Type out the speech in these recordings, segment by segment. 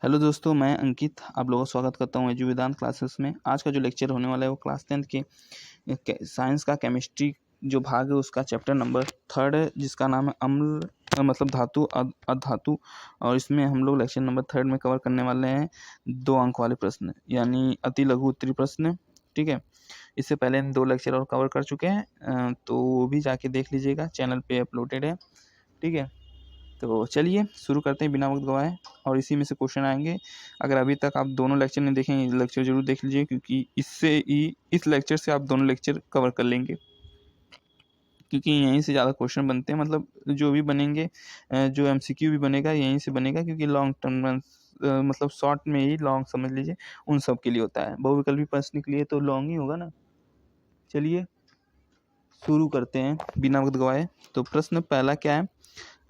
Hello दोस्तों, मैं अंकित आप लोगों का स्वागत करता हूँ एजू वेदांत क्लासेस में। आज का जो लेक्चर होने वाला है वो क्लास 10th के साइंस का केमिस्ट्री जो भाग है उसका चैप्टर नंबर 3 है, जिसका नाम है अम्ल मतलब धातु अधातु। और इसमें हम लोग लेक्चर नंबर 3 में कवर करने वाले हैं 2 अंक वाले प्रश्न, यानी अति लघु उत्तरीय प्रश्न। ठीक है, इससे पहले हम 2 लेक्चर और कवर कर चुके हैं, तो वो भी जाके देख लीजिएगा, चैनल पे अपलोडेड है। ठीक है, तो चलिए शुरू करते हैं बिना वक्त गवाए, और इसी में से क्वेश्चन आएंगे। अगर अभी तक आप दोनों लेक्चर नहीं देखें, ये लेक्चर जरूर देख लीजिए, क्योंकि इस लेक्चर से आप दोनों लेक्चर कवर कर लेंगे, क्योंकि यहीं से ज़्यादा क्वेश्चन बनते हैं। मतलब जो भी बनेंगे, जो एमसीक्यू भी बनेगा यहीं से बनेगा, क्योंकि लॉन्ग टर्म मतलब शॉर्ट में ही लॉन्ग समझ लीजिए उन सब के लिए होता है। बहुविकल्पी प्रश्न के लिए तो लॉन्ग ही होगा ना। चलिए शुरू करते हैं बिना वक्त गवाए। तो प्रश्न पहला क्या है,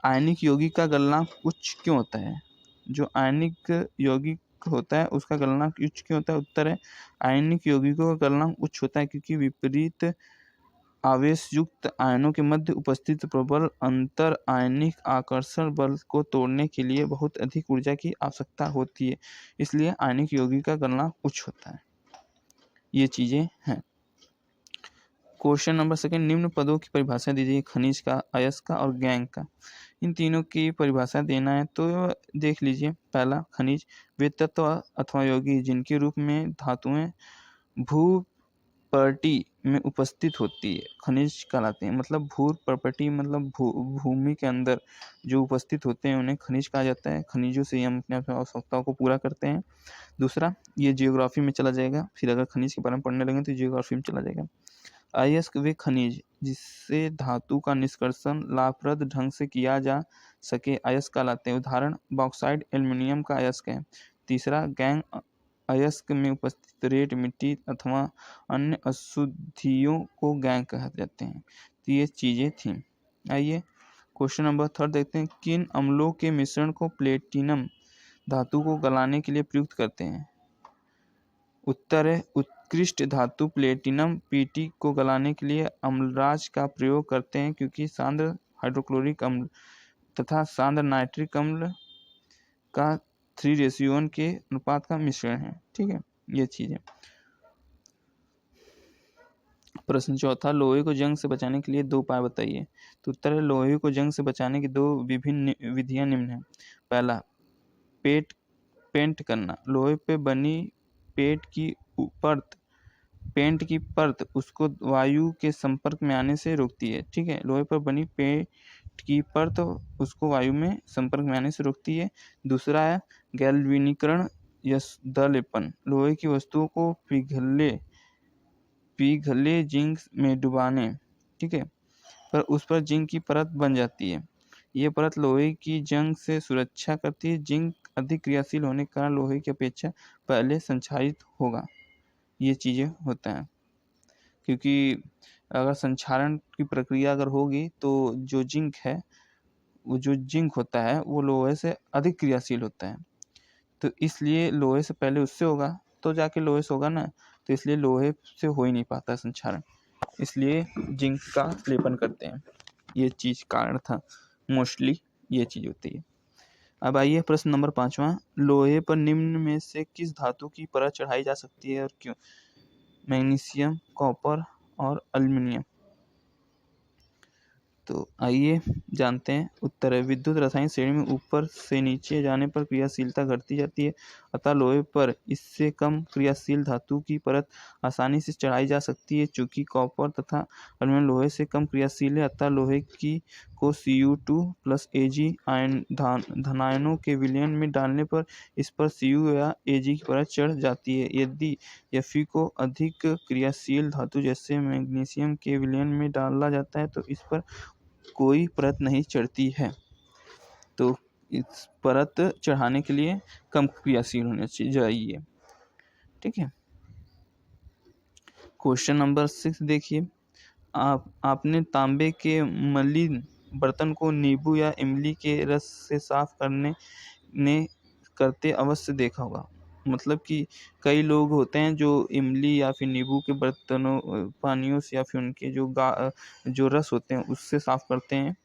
आयनिक यौगिक का गलनांक उच्च क्यों होता है? जो आयनिक यौगिक होता है उसका गलनांक उच्च क्यों होता है? उत्तर है, आयनिक यौगिकों का गलनांक उच्च होता है क्योंकि विपरीत आवेश युक्त आयनों के मध्य उपस्थित प्रबल अंतर आयनिक आकर्षण बल को तोड़ने के लिए बहुत अधिक ऊर्जा की आवश्यकता होती है, इसलिए आयनिक यौगिक का गलनांक उच्च होता है। ये चीजें हैं। क्वेश्चन नंबर 2, निम्न पदों की परिभाषा दीजिए, खनिज का, अयस्क का और गैंग का। इन तीनों की परिभाषा देना है, तो देख लीजिए। पहला, खनिज वे तत्व अथवा यौगिक जिनके रूप में धातुएं भू प्रॉपर्टी में उपस्थित होती है, खनिज कहलाते हैं। मतलब भू प्रॉपर्टी मतलब भूमि के अंदर जो उपस्थित होते हैं उन्हें खनिज कहा जाता है। खनिजों से हम अपने आवश्यकताओं को पूरा करते हैं। दूसरा, ये जियोग्राफी में चला जाएगा, फिर अगर खनिज के बारे में पढ़ने लगे तो जियोग्राफी में चला जाएगा। अयस्क वे खनिज जिससे धातु का निष्कर्षण लाभप्रद ढंग से किया जा सके अयस्क कहलाते हैं। उदाहरण, बॉक्साइट एल्युमिनियम का अयस्क है। तीसरा, गैंग अयस्क में उपस्थित रेत, मिट्टी अथवा अन्य अशुद्धियों को गैंग कहा जाते हैं। तो ये चीजें थी। आइए क्वेश्चन नंबर 3 देखते हैं, किन अम्लों के मिश्रण को प्लेटिनम धातु को गलाने के लिए प्रयुक्त करते हैं? उत्तर है, उत्कृष्ट धातु प्लेटिनम पीटी को गलाने के लिए अम्लराज का प्रयोग करते हैं, क्योंकि सांद्र हाइड्रोक्लोरिक अम्ल तथा सांद्र नाइट्रिक अम्ल का 3:1 के अनुपात का मिश्रण है। ठीक है, ये चीज है। प्रश्न चौथा, लोहे को जंग से बचाने के लिए 2 उपाय बताइए। तो उत्तर है, लोहे को जंग से बचाने की 2 विभिन्न विधियां निम्न है। पहला, पेंट करना। लोहे पे बनी पेंट की परत उसको वायु के संपर्क में आने से रोकती है। ठीक है, लोहे पर बनी पेंट की परत उसको वायु में संपर्क में आने से रोकती है। दूसरा है गैल्वेनीकरण या दलेपन। लोहे की वस्तुओं को पिघले जिंक में डुबाने, ठीक है, पर उस पर जिंक की परत बन जाती है। ये परत लोहे की जंग से सुरक्षा करती है। जिंक अधिक क्रियाशील होने के कारण लोहे की अपेक्षा पहले संक्षारित होगा। ये चीजें होता है, क्योंकि अगर संक्षारण की प्रक्रिया अगर होगी तो जो जिंक होता है वो लोहे से अधिक क्रियाशील होता है। तो इसलिए लोहे से पहले उससे होगा तो जाके लोहे से होगा ना, तो इसलिए लोहे से हो ही नहीं पाता संक्षारण, इसलिए जिंक का लेपन करते हैं। ये चीज कारण था, मोस्टली ये चीज होती है। अब आइए प्रश्न नंबर 5वां, लोहे पर निम्न में से किस धातु की परत चढ़ाई जा सकती है और क्यों? मैग्नीशियम, कॉपर और एल्युमिनियम। तो आइए जानते हैं। उत्तर है, विद्युत रासायनिक श्रेणी में ऊपर से नीचे जाने पर क्रियाशीलता घटती जाती है, अतः लोहे पर इससे कम क्रियाशील धातु की परत आसानी से चढ़ाई जा सकती है। चूंकि कॉपर तथा एल्युमिनियम लोहे से कम क्रियाशील है, अतः लोहे की को Cu2+ Ag धनायनों के विलयन में डालने पर इस पर Cu या Ag की परत चढ़ जाती है। यदि Fe को अधिक क्रियाशील धातु जैसे मैग्नीशियम के विलयन में डाला जाता है तो इस पर कोई परत नहीं चढ़ती है। तो इस परत चढ़ाने के लिए कम क्रियाशील होना चाहिए। ठीक है, क्वेश्चन नंबर 6 देखिए, आपने तांबे के मलिन बर्तन को नींबू या इमली के रस से साफ करते अवश्य देखा होगा। मतलब कि कई लोग होते हैं जो इमली या फिर नींबू के बर्तनों पानियों से या फिर उनके जो रस होते हैं उससे साफ करते हैं।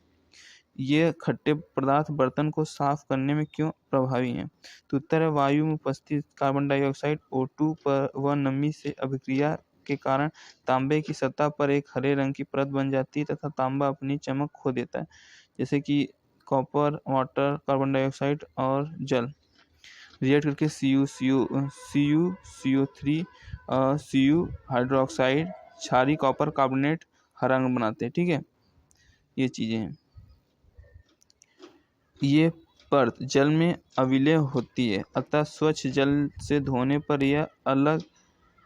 ये खट्टे पदार्थ बर्तन को साफ करने में क्यों प्रभावी हैं? तो उत्तर है वायु में उपस्थित कार्बन डाइऑक्साइड O2 पर व नमी से अभिक्रिया के कारण तांबे की सतह पर एक हरे रंग की परत बन जाती है तथा तांबा अपनी चमक खो देता है, जैसे कि कॉपर, वाटर, कार्बन डाइऑक्साइड और जल रिएक्ट करके CO3 Cu हाइड्रोक्साइड क्षारीय कॉपर कार्बोनेट हरा रंग बनाते हैं। ठीक है, ये चीज़ें हैं। ये परत जल में अविलय होती है, अतः स्वच्छ जल से धोने पर यह अलग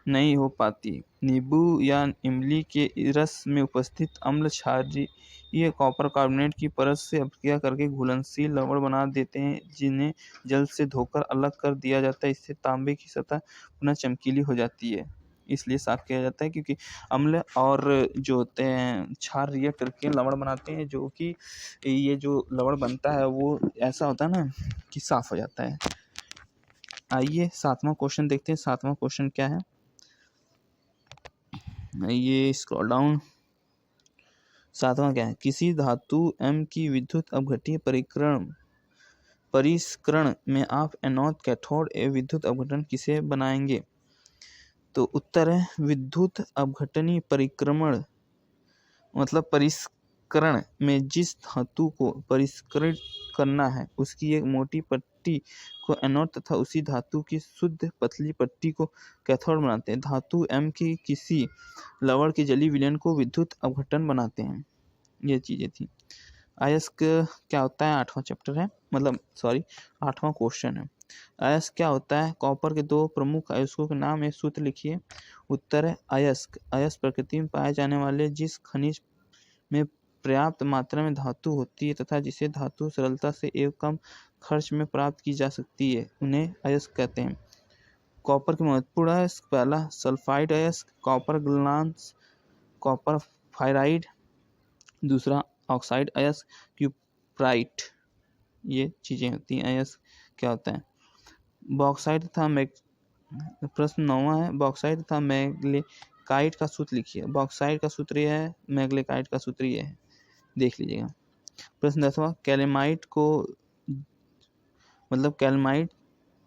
नहीं हो पाती। नींबू या इमली के रस में उपस्थित अम्ल क्षारीय कॉपर कार्बोनेट की परत से अभिक्रिया करके घुलनशील लवण बना देते हैं, जिन्हें जल से धोकर अलग कर दिया जाता है। इससे तांबे की सतह पुनः चमकीली हो जाती है, इसलिए साफ किया जाता है, क्योंकि अम्ल और जो होते हैं क्षार रिएक्ट करके लवण बनाते हैं, जो कि ये जो लवण बनता है वो ऐसा होता है ना कि साफ हो जाता है। आइए 7वां क्वेश्चन देखते हैं। 7वां क्वेश्चन क्या है, ये स्क्रॉल डाउन। 7वां क्या है, किसी धातु M की विद्युत अपघटनीय परिष्करण में आप एनोड, कैथोड एवं विद्युत अपघटन किसे बनाएंगे? तो उत्तर है विद्युत अपघटनीय परिक्रमण मतलब परिष्करण में जिस धातु को परिष्कृत करना है उसकी एक मोटी पट्टी को एनोड तथा उसी धातु की शुद्ध पतली पट्टी को कैथोड बनाते हैं। धातु M की किसी लवण के जलीय विलयन को विद्युत अपघटन बनाते हैं। ये चीजें थी। अयस्क क्या होता है, 8वां चैप्टर है, मतलब सॉरी 8वां क्वेश्चन है। अयस्क क्या होता है? कॉपर के 2 प्रमुख अयस्कों के नाम एक सूत्र लिखिए। उत्तर है अयस्क प्रकृति में पाए जाने वाले जिस खनिज में पर्याप्त मात्रा में धातु होती है तथा जिसे धातु सरलता से एवं कम खर्च में प्राप्त की जा सकती है, उन्हें अयस्क कहते हैं। कॉपर के महत्वपूर्ण अयस्क, पहला सल्फाइड अयस्क कॉपर ग्लास कॉपर फाइराइड, दूसरा ऑक्साइड अयस्क क्यूप्राइट। ये चीजें होती हैं। अयस्क क्या होता है? बॉक्साइट तथा प्रश्न 9वां है, बॉक्साइट तथा मैग्नेकाइट का सूत्र लिखिए। बॉक्साइट का सूत्र यह है, मैग्नेकाइट का सूत्र यह है, देख लीजिएगा। प्रश्न 10वां, कैल्साइट को मतलब कैल्साइट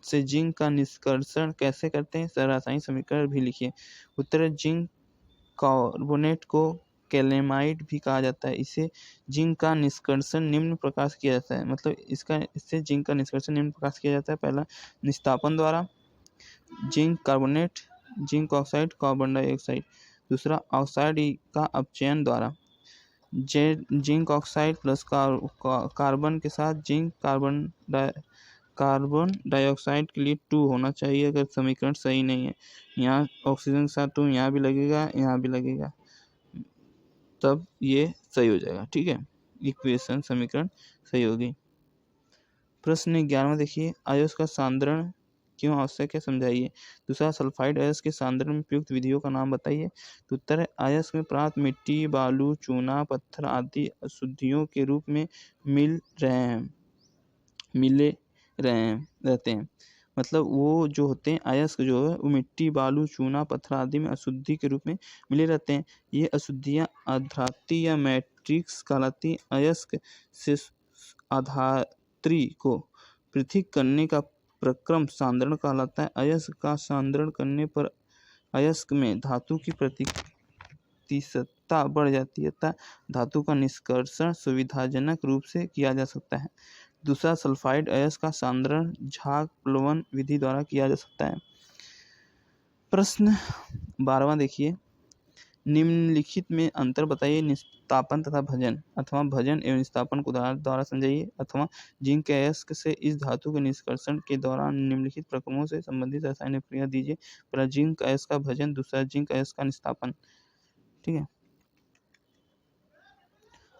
से जिंक का निष्कर्षण कैसे करते हैं? रासायनिक समीकरण भी लिखिए। उत्तर है जिंक कार्बोनेट को कैलेमाइट भी कहा जाता है। इसे जिंक का निष्कर्षण निम्न प्रकार से किया जाता है, मतलब इससे जिंक का निष्कर्षण निम्न प्रकार से किया जाता है। पहला निस्तापन द्वारा, zinc carbonate, zinc oxide, carbon dioxide. दूसरा ऑक्साइड का अपचयन द्वारा, जिंक ऑक्साइड प्लस कार्बन के साथ जिंक कार्बन डाइऑक्साइड के लिए 2 होना चाहिए अगर समीकरण सही नहीं है। यहाँ ऑक्सीजन के साथ 2 यहाँ भी लगेगा, यहाँ भी लगेगा, तब ये सही हो जाएगा। ठीक है, इक्वेशन समीकरण सही होगी। प्रश्न 11वां देखिए, अयस्क का सांद्रण क्यों आवश्यक है, समझाइए। दूसरा सल्फाइड अयस्क के सांद्रण में प्रयुक्त विधियों का नाम बताइए। तो उत्तर है अयस्क में प्राप्त मिट्टी, बालू, चूना, पत्थर आदि अशुद्धियों के रूप में मिले रहते हैं। मतलब वो जो होते हैं अयस्क जो है वो मिट्टी, बालू, चूना, पत्थर आदि में अशुद्धि के रूप में मिले रहते हैं। ये अशुद्धियाँ अधात्री या मैट्रिक्स कहलाती हैं। अयस्क से अधात्री को पृथक करने का प्रक्रम सांद्रण कहलाता है। अयस्क का सांद्रण करने पर अयस्क में धातु की प्रतिशतता बढ़ जाती है तथा धातु का निष्कर्षण सुविधाजनक रूप से किया जा सकता है। दूसरा सल्फाइड अयस्क का सांद्रण झाग प्लवन विधि द्वारा किया जा सकता है। प्रश्न 12वां देखिए, निम्नलिखित में अंतर बताइए। निस्तापन तथा भजन अथवा भजन एवं निस्तापन को उदाहरण द्वारा समझाइए। अथवा जिंक अयस्क से इस धातु के निष्कर्षण के दौरान निम्नलिखित प्रक्रमों से संबंधित रासायनिक क्रिया दीजिए। पहला जिंक अयस्क का भजन, दूसरा जिंक अयस्क का निस्तापन। ठीक है,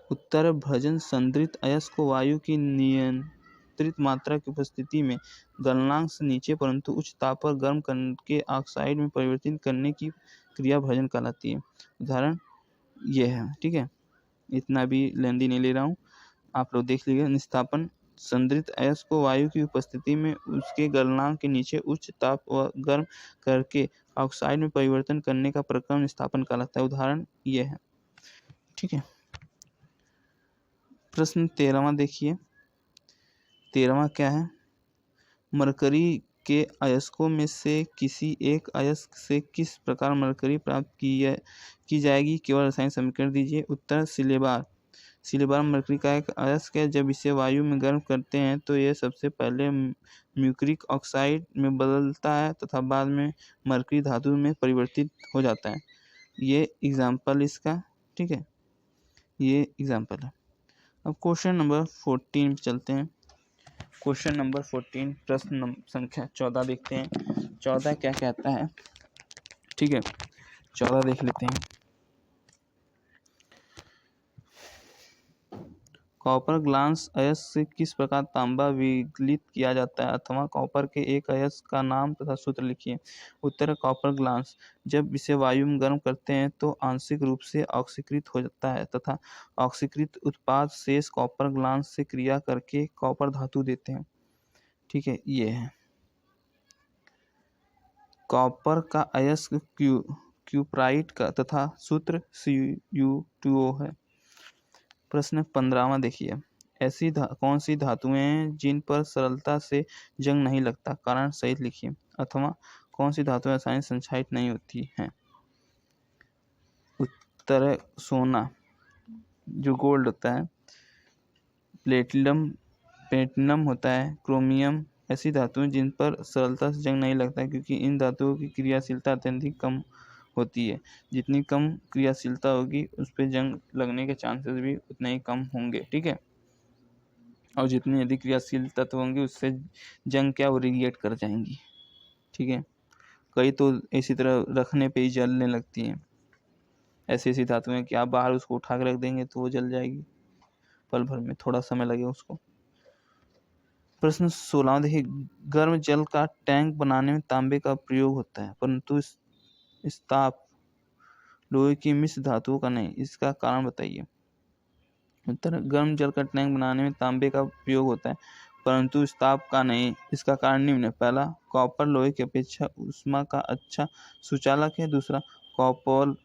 उत्तर भजन संद्रित अयस्क को वायु की नियंत्रित मात्रा की उपस्थिति में गलनांक से नीचे परंतु उच्च ताप पर गर्म करके ऑक्साइड में परिवर्तित करने की क्रिया भजन कहलाती है। उदाहरण ये है। ठीक है, इतना भी लेंदी नहीं ले रहा हूँ, आप लोग देख लीजिए। निस्तापन संद्रित अयस्क को वायु की उपस्थिति में उसके गलनांक के नीचे उच्च ताप व गर्म करके ऑक्साइड में परिवर्तन करने का प्रक्रम निस्तापन कहलाता है। उदाहरण ये है। ठीक है, प्रश्न 13वां देखिए। 13वां क्या है? मरकरी के अयस्कों में से किसी एक अयस्क से किस प्रकार मरकरी प्राप्त की जाएगी? केवल रासायनिक समीकरण दीजिए। उत्तर सिलेबार। सिलेबार मरकरी का एक अयस्क है। जब इसे वायु में गर्म करते हैं तो यह सबसे पहले म्यूक्रिक ऑक्साइड में बदलता है तथा बाद में मरकरी धातु में परिवर्तित हो जाता है। ये एग्जाम्पल इसका, ठीक है, ये एग्जाम्पल है। अब क्वेश्चन नंबर 14 पे चलते हैं। क्वेश्चन नंबर 14 प्रश्न संख्या 14 देखते हैं। 14 क्या कहता है, ठीक है, 14 देख लेते हैं। कॉपर ग्लास अयस्क से किस प्रकार तांबा विगलित किया जाता है अथवा कॉपर के एक अयस्क का नाम तथा सूत्र लिखिए। उत्तर है कॉपर ग्लास। जब इसे वायु में गर्म करते हैं तो आंशिक रूप से ऑक्सीकृत हो जाता है तथा ऑक्सीकृत उत्पाद शेष कॉपर ग्लास से क्रिया करके कॉपर धातु देते हैं, ठीक है। ये है कॉपर का अयस्क क्यूप्राइट का तथा सूत्र Cu2O है। प्रश्न 15वां देखिए। ऐसी कौन सी धातुएं हैं जिन पर सरलता से जंग नहीं लगता? कारण सहित लिखिए। अथवा कौन सी धातुएं आसानी से संक्षारित नहीं होती हैं? उत्तर है सोना, जो गोल्ड होता है, प्लेटिनम होता है, क्रोमियम। ऐसी धातुएं जिन पर सरलता से जंग नहीं लगता क्योंकि इन धातुओं की क्रियाशीलता अत्यधिक कम होती है। जितनी कम क्रियाशीलता होगी उस पर जंग लगने के चांसेस भी उतने ही कम होंगे, ठीक है। और जितनी अधिक क्रियाशील तत्व होंगे उससे जंग क्या वो रिएक्ट कर जाएंगी, ठीक है। कई तो इसी तरह रखने पे ही जलने लगती हैं। ऐसी धातुएं कि आप बाहर उसको उठा कर रख देंगे तो वो जल जाएगी पल भर में, थोड़ा समय लगेगा उसको। प्रश्न 16 देखिए। गर्म जल का टैंक बनाने में तांबे का प्रयोग होता है परंतु इस्पात लोहे की मिश्र धातुओं का नहीं, इसका कारण बताइए। उत्तर गर्म जल का टैंक बनाने में तांबे का प्रयोग होता है परंतु इस्पात का नहीं, इसका कारण निम्न है। पहला, कॉपर लोहे की अपेक्षा ऊष्मा का अच्छा सुचालक है। दूसरा, कॉपर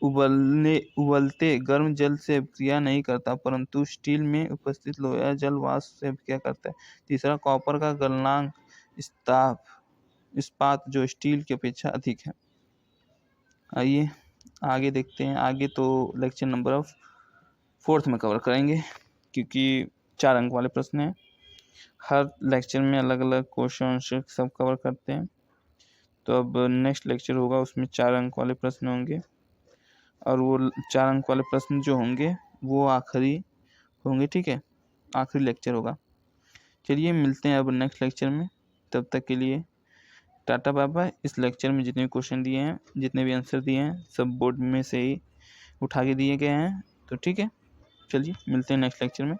उबलते गर्म जल से अभिक्रिया नहीं करता परंतु स्टील में उपस्थित लोहा जल वाष्प से अभिक्रिया करता है। तीसरा, कॉपर का गलनांक इस्पात जो स्टील की अपेक्षा अधिक है। आइए आगे देखते हैं। आगे तो लेक्चर नंबर 4 में कवर करेंगे क्योंकि 4 अंक वाले प्रश्न हैं। हर लेक्चर में अलग अलग क्वेश्चन सब कवर करते हैं। तो अब नेक्स्ट लेक्चर होगा उसमें 4 अंक वाले प्रश्न होंगे और वो 4 अंक वाले प्रश्न जो होंगे वो आखिरी होंगे, ठीक है, आखिरी लेक्चर होगा। चलिए मिलते हैं अब नेक्स्ट लेक्चर में। तब तक के लिए टाटा बाय बाय। इस लेक्चर में जितने भी क्वेश्चन दिए हैं, जितने भी आंसर दिए हैं, सब बोर्ड में से ही उठा के दिए गए हैं, तो ठीक है। चलिए मिलते हैं नेक्स्ट लेक्चर में।